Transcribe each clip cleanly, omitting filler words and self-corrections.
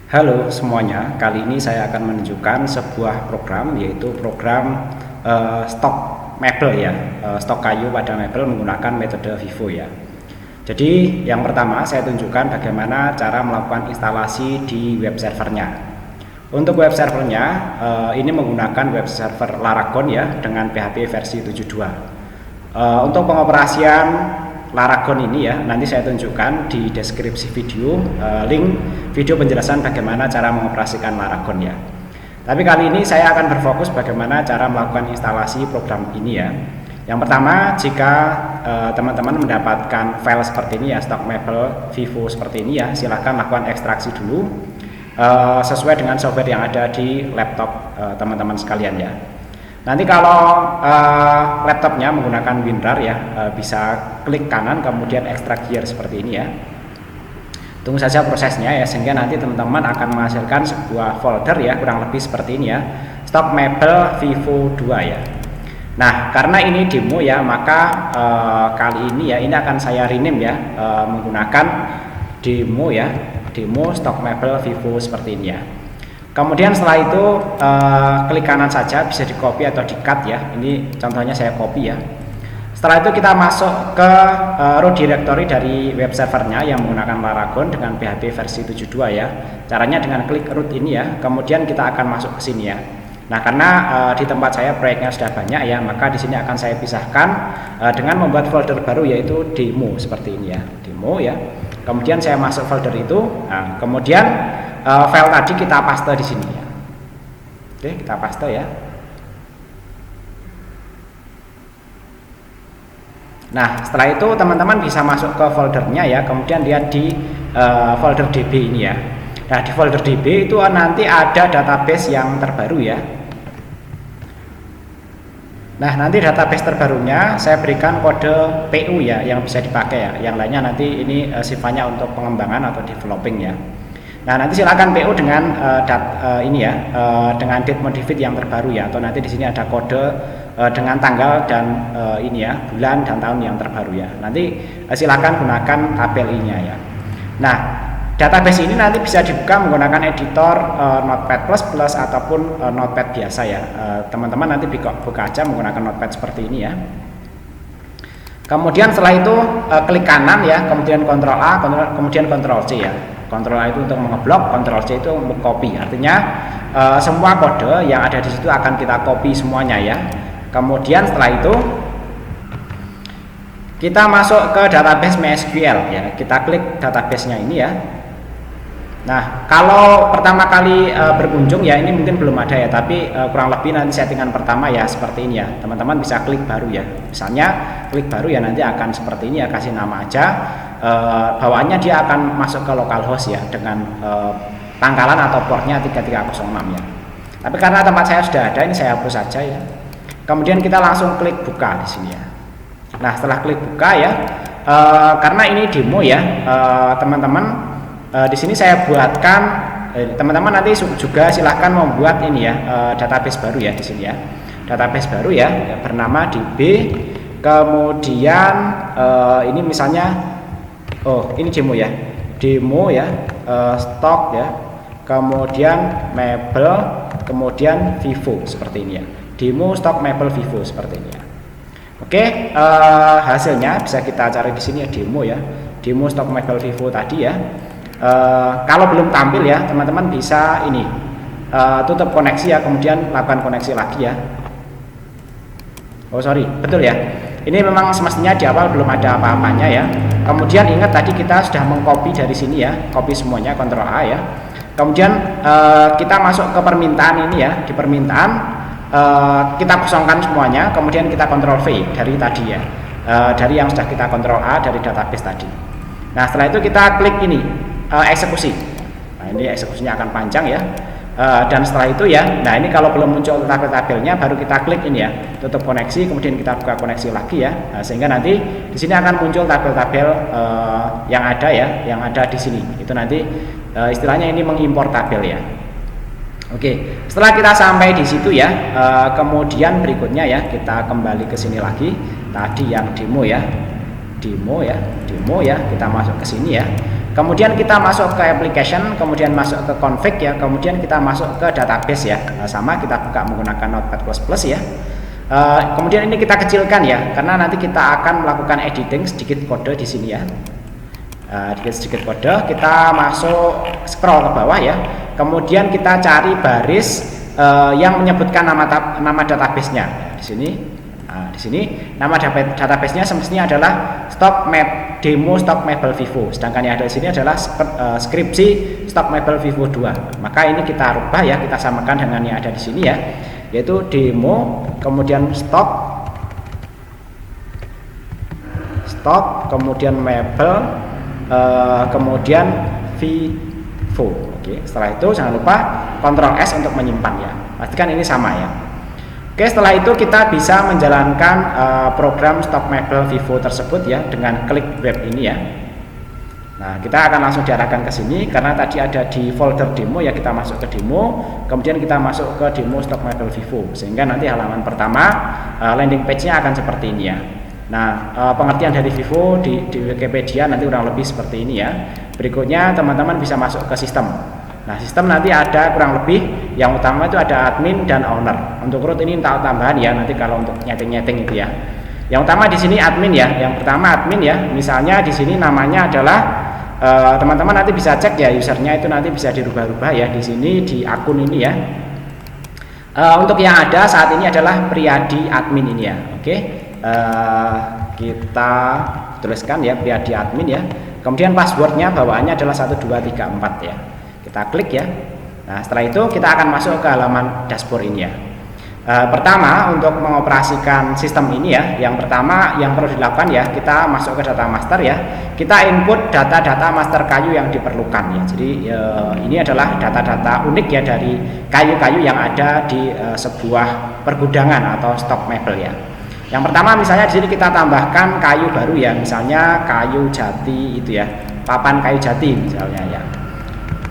Halo semuanya, kali ini saya akan menunjukkan sebuah program, yaitu program stok mebel ya, stok kayu pada mebel menggunakan metode Vivo ya. Jadi yang pertama saya tunjukkan bagaimana cara melakukan instalasi di web servernya. Untuk web servernya ini menggunakan web server Laragon ya dengan PHP versi 7.2. Untuk pengoperasian Laragon ini ya, nanti saya tunjukkan di deskripsi video link video penjelasan bagaimana cara mengoperasikan Laragon ya. Tapi kali ini saya akan berfokus bagaimana cara melakukan instalasi program ini ya. Yang pertama, jika teman-teman mendapatkan file seperti ini ya, stok mebel Vivo seperti ini ya, silahkan lakukan ekstraksi dulu sesuai dengan software yang ada di laptop teman-teman sekalian ya. Nanti kalau laptopnya menggunakan WinRAR ya, bisa klik kanan kemudian ekstrak gear seperti ini ya. Tunggu saja prosesnya ya, sehingga nanti teman-teman akan menghasilkan sebuah folder ya, kurang lebih seperti ini ya, stok mebel Vivo 2 ya. Nah, karena ini demo ya, maka kali ini ya, ini akan saya rename ya, menggunakan demo ya, demo stok mebel Vivo seperti ini ya. Kemudian setelah itu klik kanan saja, bisa di copy atau di cut ya. Ini contohnya saya copy ya. Setelah itu kita masuk ke root directory dari web servernya yang menggunakan Laragon dengan PHP versi 7.2 ya. Caranya dengan klik root ini ya. Kemudian kita akan masuk ke sini ya. Nah, karena di tempat saya proyeknya sudah banyak ya, maka di sini akan saya pisahkan dengan membuat folder baru yaitu demo seperti ini ya. Demo ya. Kemudian saya masuk folder itu. Nah, kemudian file tadi kita paste di sini ya. Oke, kita paste ya. Nah, setelah itu teman-teman bisa masuk ke foldernya ya, kemudian lihat di folder DB ini ya. Nah, di folder DB itu nanti ada database yang terbaru ya. Nah, nanti database terbarunya saya berikan kode PU ya, yang bisa dipakai ya. Yang lainnya nanti ini sifatnya untuk pengembangan atau developing ya. Nah, nanti silakan PO dengan ini ya, dengan date modified yang terbaru ya, atau nanti di sini ada kode dengan tanggal dan ini ya, bulan dan tahun yang terbaru ya. Nanti silakan gunakan tabel I-nya ya. Nah, database ini nanti bisa dibuka menggunakan editor Notepad++ ataupun Notepad biasa ya. Teman-teman nanti buka aja menggunakan Notepad seperti ini ya. Kemudian setelah itu klik kanan ya, kemudian Ctrl A, kemudian Ctrl C ya. Ctrl A itu untuk mengeblok, Ctrl C itu untuk copy. Artinya semua kode yang ada di situ akan kita copy semuanya ya. Kemudian setelah itu kita masuk ke database MySQL ya. Kita klik database-nya ini ya. Nah, kalau pertama kali berkunjung ya, ini mungkin belum ada ya, tapi kurang lebih nanti settingan pertama ya seperti ini ya. Teman-teman bisa klik baru ya. Misalnya klik baru ya, nanti akan seperti ini ya, kasih nama aja. Bawaannya dia akan masuk ke localhost ya dengan pangkalan atau portnya 3306 ya. Tapi karena tempat saya sudah ada, ini saya hapus saja ya. Kemudian kita langsung klik buka di sini ya. Nah, setelah klik buka ya, karena ini demo ya, teman-teman. Di sini saya buatkan, teman-teman nanti juga silahkan membuat ini ya, database baru ya di sini ya. Database baru ya, bernama DB. Kemudian ini misalnya, oh ini demo ya, demo ya, stok ya. Kemudian mebel, kemudian Vivo seperti ini ya. Demo stok mebel Vivo seperti ini ya. Oke, hasilnya bisa kita cari di sini ya, demo ya, demo stok mebel Vivo tadi ya. Kalau belum tampil ya, teman-teman bisa ini tutup koneksi ya, kemudian lakukan koneksi lagi ya. Oh sorry, betul ya. Ini memang semestinya di awal belum ada apa-apanya ya. Kemudian ingat tadi kita sudah mengcopy dari sini ya, copy semuanya, Ctrl A ya. Kemudian kita masuk ke permintaan ini ya. Di permintaan kita kosongkan semuanya, kemudian kita Ctrl V dari tadi ya, dari yang sudah kita Ctrl A dari database tadi. Nah, setelah itu kita klik ini eksekusi. Nah, ini eksekusinya akan panjang ya. Dan setelah itu ya, nah ini kalau belum muncul tabel-tabelnya baru kita klik ini ya, tutup koneksi, kemudian kita buka koneksi lagi ya. Nah, sehingga nanti di sini akan muncul tabel-tabel yang ada ya, yang ada di sini. Itu nanti istilahnya ini mengimpor tabel ya. Oke, setelah kita sampai di situ ya, kemudian berikutnya ya, kita kembali ke sini lagi. Tadi yang demo ya, demo ya, kita masuk ke sini ya. Kemudian kita masuk ke application, kemudian masuk ke config ya, kemudian kita masuk ke database ya. Sama kita buka menggunakan Notepad++ ya. Kemudian ini kita kecilkan ya, karena nanti kita akan melakukan editing sedikit kode di sini ya. Sedikit kode, kita masuk scroll ke bawah ya. Kemudian kita cari baris yang menyebutkan nama database-nya di sini. Di sini nama database-nya semestinya adalah demo stock Mebel Vivo. Sedangkan yang ada di sini adalah skripsi stock Mebel Vivo 2. Maka ini kita rubah ya, kita samakan dengan yang ada di sini ya, yaitu demo kemudian stock kemudian Mebel kemudian Vivo. Oke, setelah itu jangan lupa Ctrl S untuk menyimpan ya. Pastikan ini sama ya. Oke, setelah itu kita bisa menjalankan program stock Mebel Vivo tersebut ya dengan klik web ini ya. Nah, kita akan langsung diarahkan ke sini karena tadi ada di folder demo ya, kita masuk ke demo, kemudian kita masuk ke demo stock Mebel Vivo, sehingga nanti halaman pertama landing page-nya akan seperti ini ya. Nah, pengertian dari Vivo di Wikipedia nanti kurang lebih seperti ini ya. Berikutnya teman-teman bisa masuk ke sistem. Nah, sistem nanti ada kurang lebih yang utama itu ada admin dan owner. Untuk root ini tambahan ya, nanti kalau untuk nyeting-nyeting itu ya. Yang utama di sini admin ya. Yang pertama admin ya. Misalnya di sini namanya adalah teman-teman nanti bisa cek ya, usernya itu nanti bisa dirubah-rubah ya di sini di akun ini ya. Untuk yang ada saat ini adalah Priyadi admin ini ya. Oke. Kita tuliskan ya Priyadi admin ya. Kemudian passwordnya bawaannya adalah 1234 ya. Kita klik ya. Nah, setelah itu kita akan masuk ke halaman dashboard ini ya. Pertama, untuk mengoperasikan sistem ini ya, yang pertama yang perlu dilakukan ya, kita masuk ke data master ya. Kita input data-data master kayu yang diperlukan ya. Jadi ini adalah data-data unik ya dari kayu-kayu yang ada di sebuah pergudangan atau stok mebel ya. Yang pertama misalnya di sini kita tambahkan kayu baru ya, misalnya kayu jati itu ya, papan kayu jati misalnya ya.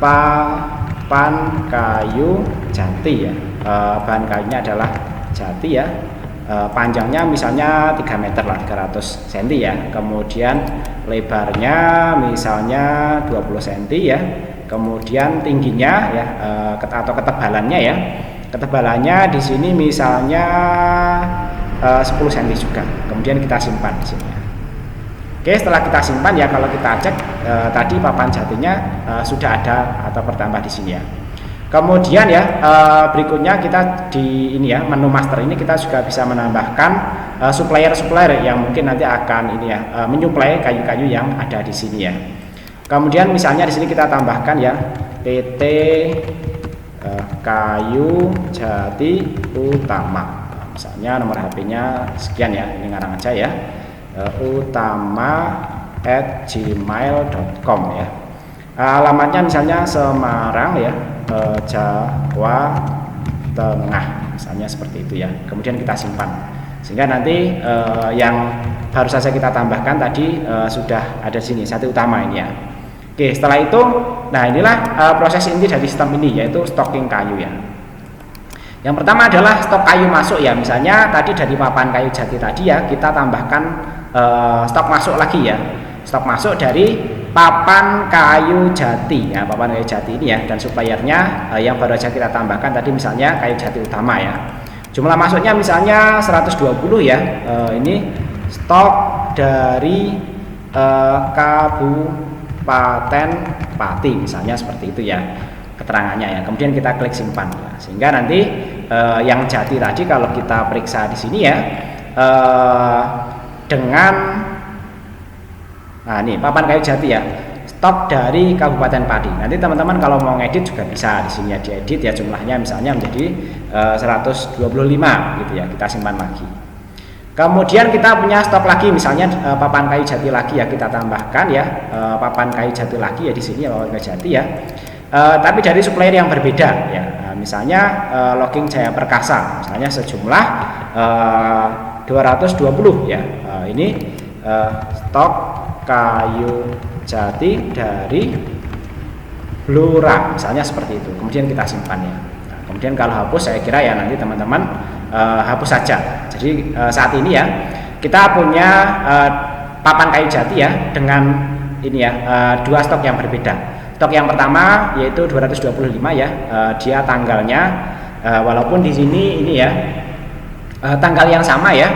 Papan kayu jati ya, bahan kayunya adalah jati ya, panjangnya misalnya 3 meter lah, 300 cm ya, kemudian lebarnya misalnya 20 cm ya, kemudian tingginya ya, atau ketebalannya ya, ketebalannya di sini misalnya 10 cm juga. Kemudian kita simpan di sini ya. Oke, setelah kita simpan ya, kalau kita cek tadi papan jatinya sudah ada atau bertambah di sini ya. Kemudian ya berikutnya kita di ini ya, menu master ini kita juga bisa menambahkan supplier yang mungkin nanti akan ini ya menyuplai kayu-kayu yang ada di sini ya. Kemudian misalnya di sini kita tambahkan ya PT Kayu Jati Utama. Misalnya nomor HP-nya sekian ya, ini ngarang aja ya. utama@gmail.com ya. Alamatnya misalnya Semarang ya, Jawa Tengah misalnya seperti itu ya. Kemudian kita simpan sehingga nanti yang baru saja kita tambahkan tadi sudah ada sini satu utama ini ya. Oke, setelah itu nah inilah proses inti dari sistem ini, yaitu stocking kayu ya. Yang pertama adalah stok kayu masuk ya, misalnya tadi dari papan kayu jati tadi ya, kita tambahkan stok masuk lagi ya, stok masuk dari papan kayu jati ya, papan kayu jati ini ya, dan suppliernya yang baru saja kita tambahkan tadi misalnya kayu jati utama ya. Jumlah masuknya misalnya 120 ya, ini stok dari Kabupaten Pati misalnya seperti itu ya keterangannya ya. Kemudian kita klik simpan ya, sehingga nanti yang jati tadi kalau kita periksa di sini ya dengan nah ini papan kayu jati ya, stok dari Kabupaten Pati. Nanti teman-teman kalau mau ngedit juga bisa di sini ya, diedit ya, jumlahnya misalnya menjadi 125 gitu ya, kita simpan lagi. Kemudian kita punya stok lagi misalnya papan kayu jati lagi ya, kita tambahkan ya papan kayu jati lagi ya di sini ya, papan kayu jati ya. Tapi dari supplier yang berbeda ya, misalnya Logging Jaya Perkasa misalnya sejumlah 220 ya. Ini stok kayu jati dari Blora misalnya seperti itu. Kemudian kita simpan ya. Nah, kemudian kalau hapus saya kira ya nanti teman-teman hapus saja. Jadi saat ini ya kita punya papan kayu jati ya dengan ini ya, dua stok yang berbeda. Stok yang pertama yaitu 225 ya, dia tanggalnya walaupun di sini ini ya tanggal yang sama ya,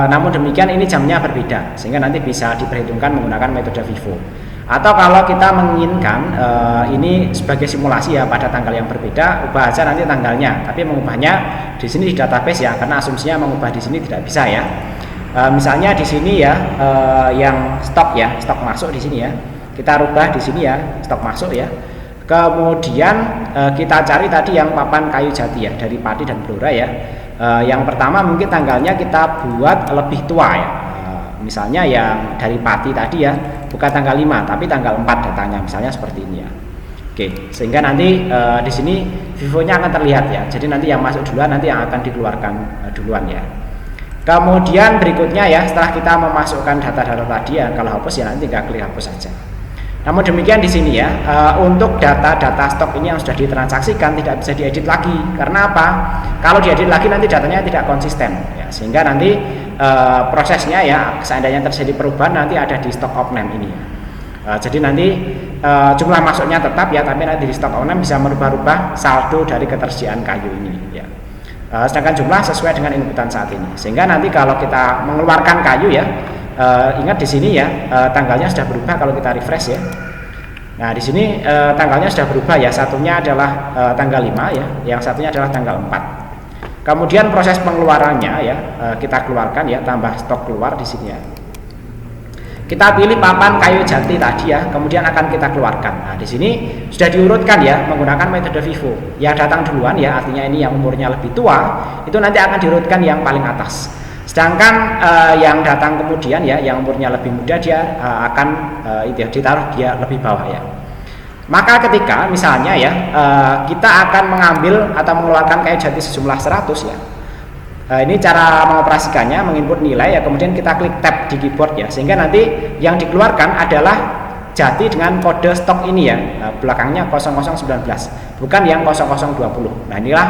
namun demikian ini jamnya berbeda, sehingga nanti bisa diperhitungkan menggunakan metode FIFO. Atau kalau kita menginginkan ini sebagai simulasi ya pada tanggal yang berbeda, ubah aja nanti tanggalnya, tapi mengubahnya di sini di database ya, karena asumsinya mengubah di sini tidak bisa ya. Misalnya di sini ya, yang stok ya, stok masuk di sini ya, kita rubah di sini ya, stok masuk ya. Kemudian kita cari tadi yang papan kayu jati ya, dari Pati dan Blora ya. Yang pertama mungkin tanggalnya kita buat lebih tua ya. Misalnya yang dari Pati tadi ya, bukan tanggal 5 tapi tanggal 4 datanya, misalnya seperti ini ya. Oke, sehingga nanti di sini FIFO-nya akan terlihat ya. Jadi nanti yang masuk duluan nanti yang akan dikeluarkan duluan ya. Kemudian berikutnya ya, setelah kita memasukkan data-data tadi ya, kalau hapus ya nanti tinggal klik hapus saja. Namun demikian di sini ya, untuk data-data stok ini yang sudah ditransaksikan tidak bisa diedit lagi. Karena apa? Kalau diedit lagi nanti datanya tidak konsisten ya, sehingga nanti prosesnya ya, seandainya terjadi perubahan nanti ada di stock of name ini ya. Jadi nanti jumlah masuknya tetap ya, tapi nanti di stock of name bisa merubah-rubah saldo dari ketersediaan kayu ini ya. Sedangkan jumlah sesuai dengan inputan saat ini, sehingga nanti kalau kita mengeluarkan kayu ya, ingat di sini ya, tanggalnya sudah berubah kalau kita refresh ya. Nah di sini tanggalnya sudah berubah ya, satunya adalah tanggal 5 ya, yang satunya adalah tanggal 4. Kemudian proses pengeluarannya ya, kita keluarkan ya, tambah stok keluar di sini ya. Kita pilih papan kayu jati tadi ya, kemudian akan kita keluarkan. Nah di sini sudah diurutkan ya menggunakan metode FIFO. Yang datang duluan ya, artinya ini yang umurnya lebih tua, itu nanti akan diurutkan yang paling atas. Sedangkan yang datang kemudian ya, yang umurnya lebih muda, dia akan ditaruh dia lebih bawah ya. Maka ketika misalnya ya, kita akan mengambil atau mengeluarkan kayu jati sejumlah 100 ya. Ini cara mengoperasikannya, menginput nilai ya, kemudian kita klik tab di keyboard ya, sehingga nanti yang dikeluarkan adalah jati dengan kode stok ini ya, belakangnya 0019, bukan yang 0020. Nah inilah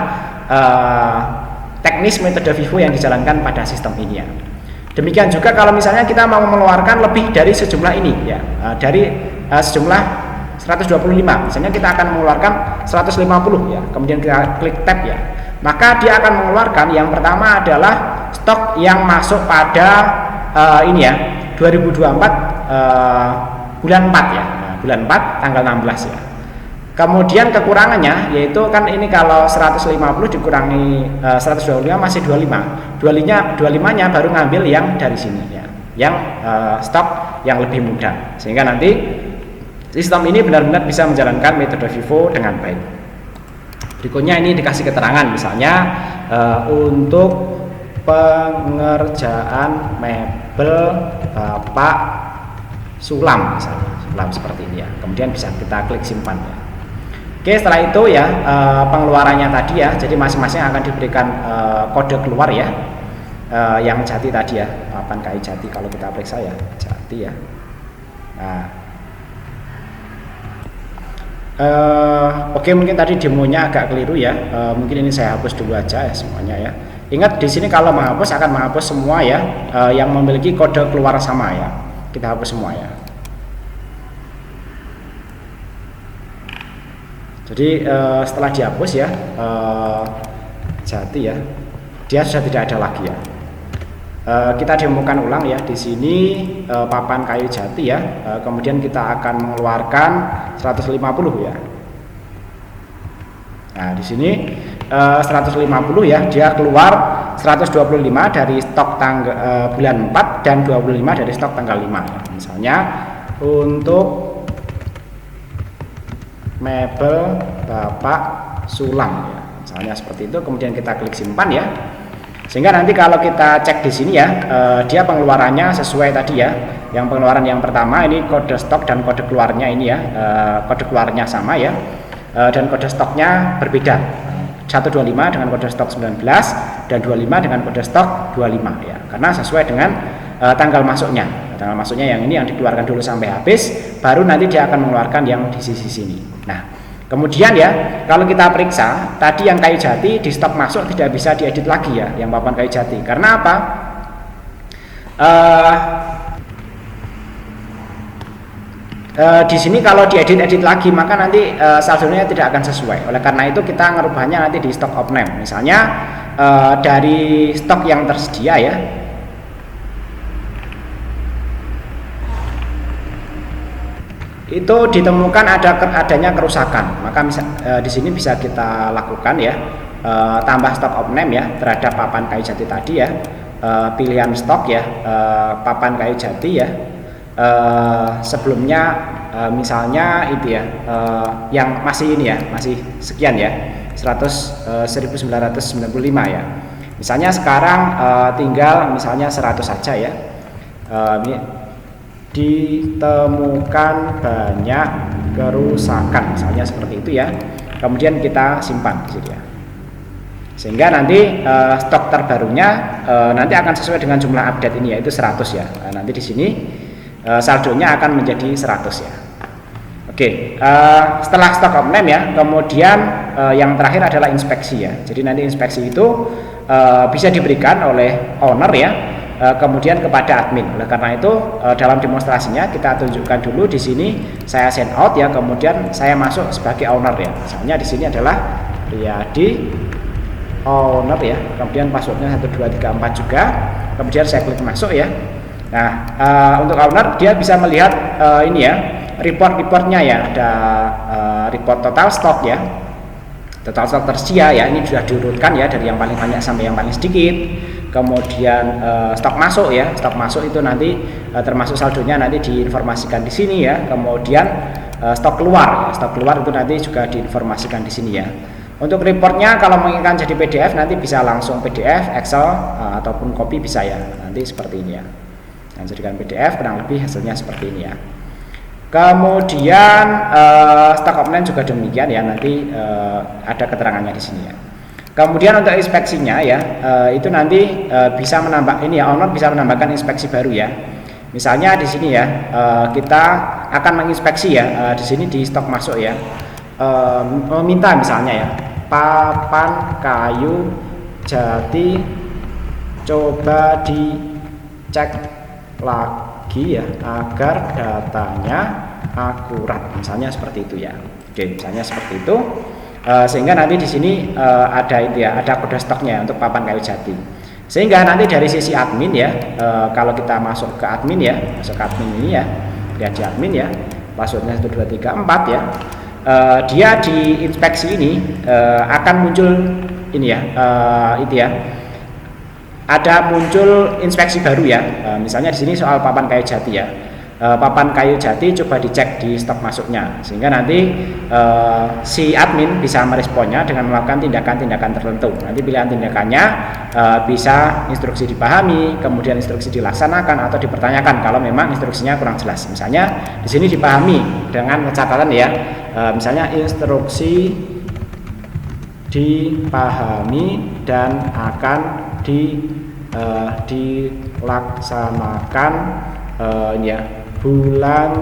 teknis metode FIFO yang dijalankan pada sistem ini ya. Demikian juga kalau misalnya kita mau mengeluarkan lebih dari sejumlah ini ya, dari sejumlah 125, misalnya kita akan mengeluarkan 150 ya, kemudian kita klik tab ya, maka dia akan mengeluarkan yang pertama adalah stok yang masuk pada ini ya, 2024 bulan 4 ya, bulan 4 tanggal 16 ya. Kemudian kekurangannya yaitu kan ini kalau 150 dikurangi 125 masih 25. 25-nya baru ngambil yang dari sini ya, yang stok yang lebih mudah, sehingga nanti sistem ini benar-benar bisa menjalankan metode FIFO dengan baik. Berikutnya ini dikasih keterangan misalnya untuk pengerjaan mebel Bapak Sulam misalnya, Sulam seperti ini ya. Kemudian bisa kita klik simpan ya. Oke, setelah itu ya pengeluarannya tadi ya, jadi masing-masing akan diberikan kode keluar ya, yang jati tadi ya, papan kayu jati kalau kita periksa ya, jati ya. Nah, oke, mungkin tadi demonya agak keliru ya, mungkin ini saya hapus dulu aja ya semuanya ya. Ingat di sini kalau menghapus akan menghapus semua ya, yang memiliki kode keluar sama ya, kita hapus semua ya. Jadi setelah dihapus ya, jati ya, dia sudah tidak ada lagi ya. Kita demokan ulang ya, di sini papan kayu jati ya, kemudian kita akan mengeluarkan 150 ya. Nah di sini 150 ya, dia keluar 125 dari stok tanggal bulan 4 dan 25 dari stok tanggal 5 ya. Misalnya untuk mebel Bapak Sulam ya, misalnya seperti itu. Kemudian kita klik simpan ya, sehingga nanti kalau kita cek di sini ya, dia pengeluarannya sesuai tadi ya. Yang pengeluaran yang pertama ini kode stok dan kode keluarnya ini ya, kode keluarnya sama ya, dan kode stoknya berbeda, 125 dengan kode stok 19 dan 25 dengan kode stok 25 ya, karena sesuai dengan tanggal masuknya. Tanggal masuknya yang ini yang dikeluarkan dulu sampai habis, baru nanti dia akan mengeluarkan yang di sisi sini. Nah kemudian ya, kalau kita periksa tadi yang kayu jati di stok masuk tidak bisa diedit lagi ya, yang papan kayu jati. Karena apa? Di sini kalau diedit lagi maka nanti saldonya tidak akan sesuai. Oleh karena itu kita ngerubahnya nanti di stock of name. Misalnya dari stok yang tersedia ya, itu ditemukan adanya kerusakan, maka di sini bisa kita lakukan ya, tambah stock of name ya terhadap papan kayu jati tadi ya, pilihan stok ya, papan kayu jati ya. Sebelumnya misalnya itu ya, yang masih ini ya, masih sekian ya, 1995 ya. Misalnya sekarang tinggal misalnya 100 saja ya. Ini ditemukan banyak kerusakan, misalnya seperti itu ya. Kemudian kita simpan di sini ya. Sehingga nanti stok terbarunya nanti akan sesuai dengan jumlah update ini yaitu 100 ya. Nanti di sini saldonya akan menjadi 100 ya. Oke, setelah stock of name ya, kemudian yang terakhir adalah inspeksi ya. Jadi nanti inspeksi itu bisa diberikan oleh owner ya, kemudian kepada admin. Oleh karena itu dalam demonstrasinya kita tunjukkan dulu di sini saya send out ya, kemudian saya masuk sebagai owner ya. Misalnya di sini adalah Riyadi owner ya, kemudian passwordnya 1234 juga, kemudian saya klik masuk ya. Nah, untuk owner dia bisa melihat ini ya, reportnya ya, ada report total stok ya, total stok tersedia ya, ini sudah diurutkan ya dari yang paling banyak sampai yang paling sedikit. Kemudian stok masuk ya, stok masuk itu nanti termasuk saldonya nanti diinformasikan di sini ya. Kemudian stok keluar ya, stok keluar itu nanti juga diinformasikan di sini ya. Untuk reportnya kalau menginginkan jadi PDF nanti bisa langsung PDF, Excel ataupun copy bisa ya, nanti seperti ini ya. Yang jadikan PDF kurang lebih hasilnya seperti ini ya. Kemudian stock of name juga demikian ya, nanti ada keterangannya di sini ya. Kemudian untuk inspeksinya ya, itu nanti bisa menambah ini ya, owner bisa menambahkan inspeksi baru ya. Misalnya di sini ya, kita akan menginspeksi ya, di sini di stok masuk ya, meminta misalnya ya, papan kayu jati coba dicek lagi ya agar datanya akurat, misalnya seperti itu ya. Oke, misalnya seperti itu, sehingga nanti di sini ada itu ya, ada kode stoknya untuk papan kayu jati. Sehingga nanti dari sisi admin ya, kalau kita masuk ke admin ya, masuk ke admin ini ya, lihat di admin ya, passwordnya 1234 ya, dia di inspeksi ini akan muncul ini ya, itu ya, ada muncul inspeksi baru ya. Misalnya di sini soal papan kayu jati ya, papan kayu jati coba dicek di stok masuknya, sehingga nanti si admin bisa meresponnya dengan melakukan tindakan-tindakan tertentu. Nanti pilihan tindakannya bisa instruksi dipahami, kemudian instruksi dilaksanakan atau dipertanyakan kalau memang instruksinya kurang jelas. Misalnya di sini dipahami dengan catatan ya, misalnya instruksi dipahami dan akan dilaksanakan ini ya, bulan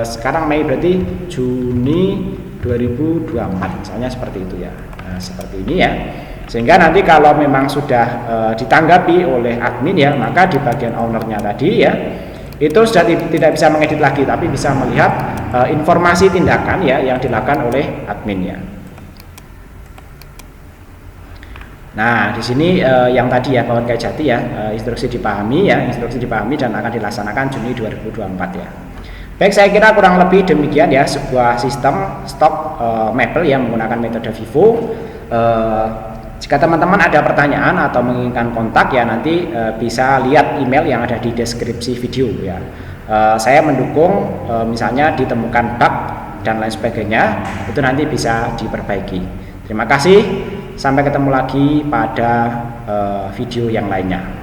sekarang Mei berarti Juni 2024 misalnya seperti itu ya. Nah, seperti ini ya, sehingga nanti kalau memang sudah ditanggapi oleh admin ya, maka di bagian ownernya tadi ya, itu sudah tidak bisa mengedit lagi, tapi bisa melihat informasi tindakan ya yang dilakukan oleh admin ya. Nah, di sini yang tadi ya, papan kayu jati ya, instruksi dipahami ya, instruksi dipahami dan akan dilaksanakan Juni 2024 ya. Baik, saya kira kurang lebih demikian ya, sebuah sistem stok mebel yang menggunakan metode FIFO. Jika teman-teman ada pertanyaan atau menginginkan kontak ya, nanti bisa lihat email yang ada di deskripsi video ya. Saya mendukung misalnya ditemukan bug dan lain sebagainya, itu nanti bisa diperbaiki. Terima kasih. Sampai ketemu lagi pada video yang lainnya.